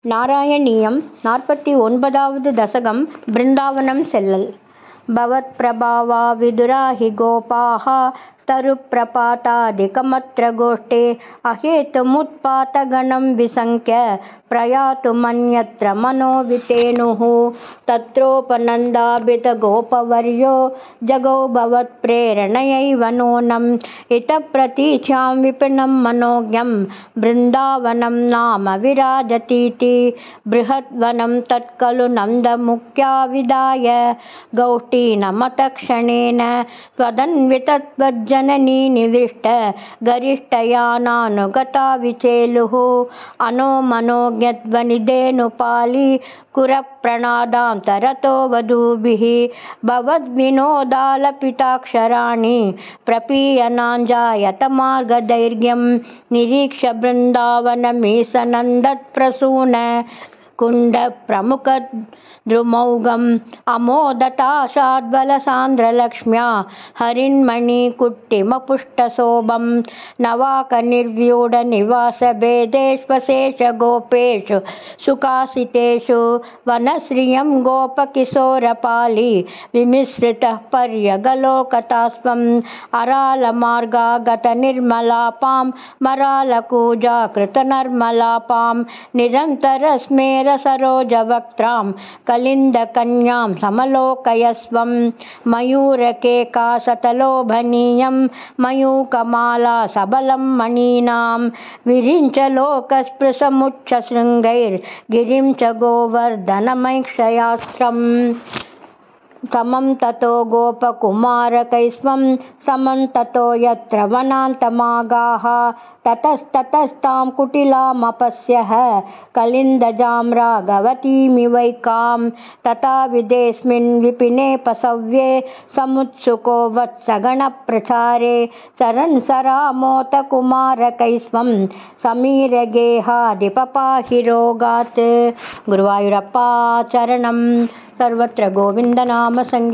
நாராயணீயம் 49வது தசகம் பிருந்தாவனம் செல்லல். பவத்பிரபாவா விதுரா ஹி கோபாः தருப்பிரபாதாதிகமத்ர கோஷ்டே அஹேதுமுத்பாதகணம் விசங்க்ய பிரயாத்துமன்யத்ர மனோவிதேனுः தத்ரோபநந்தாபிதகோபவர்யோ ஜகௌ பவத்ப்ரேரணயைவ நூனம் इतः प्रतीच्यां विपिनं मनोज्ञं बृन्दावनं नाम विराजतीति बृहद्वनं तत्खलु नन्दमुख्या विदाय गौष्ठीनमतक्षणेन त्वदन्वितत्वज्जननी निविष्ट गरिष्ठयानानुगता विचेलुः अनो मनोज्ञध्वनिधेनुपाली कुरप्रणादान्तरतो वधूभिः भवद्विनोदालपिताक्षराणि प्रपीयनाञ्जायतमार्गदैर्घ्यं निरीक्ष्य बृन्दावनमीसनन्दत्प्रसून कुण्डप्रमुखद्रुमौघम् अमोदताशाद्बलसान्द्रलक्ष्म्या हरिन्मणिकुट्टिमपुष्टशोभं नवाकनिर्व्यूढनिवासभेदेष्वशेषगोपेषु सुखासितेषु वनश्रियं गोपकिशोरपाली विमिश्रितः पर्यगलोकतास्त्वम् अरालमार्गागतनिर्मलापां मरालकूजाकृतनर्मलापां निरन्तरस्मेरसरोजवक्त्रां कलिन्दकन्यां समलोकयस्वं मयूरकेकासतलोभनीयं मयूकमाला सबलं मणीनां विरिञ्चलोकस्पृशमुच्छशृङ्गैर्गिरिं च गोवर्धनमैक्षयास्त्रम् समं ततो गोपकुमारकैस्वं समं ततो यत्र वनान्तमागाः ततस्ततस्तां कुटिलामपश्यः कलिन्दजां राघवतीमिवैकां तथा विदेस्मिन् विपिने पसव्ये समुत्सुको वत्सगणप्रचारे सरन् सरामोतकुमारकैस्वं समीरगेहादिपपाहि रोगात्. गुरुवायुरप्पा चरणं सर्वत्र गोविन्दनाम संकीर्तनम्.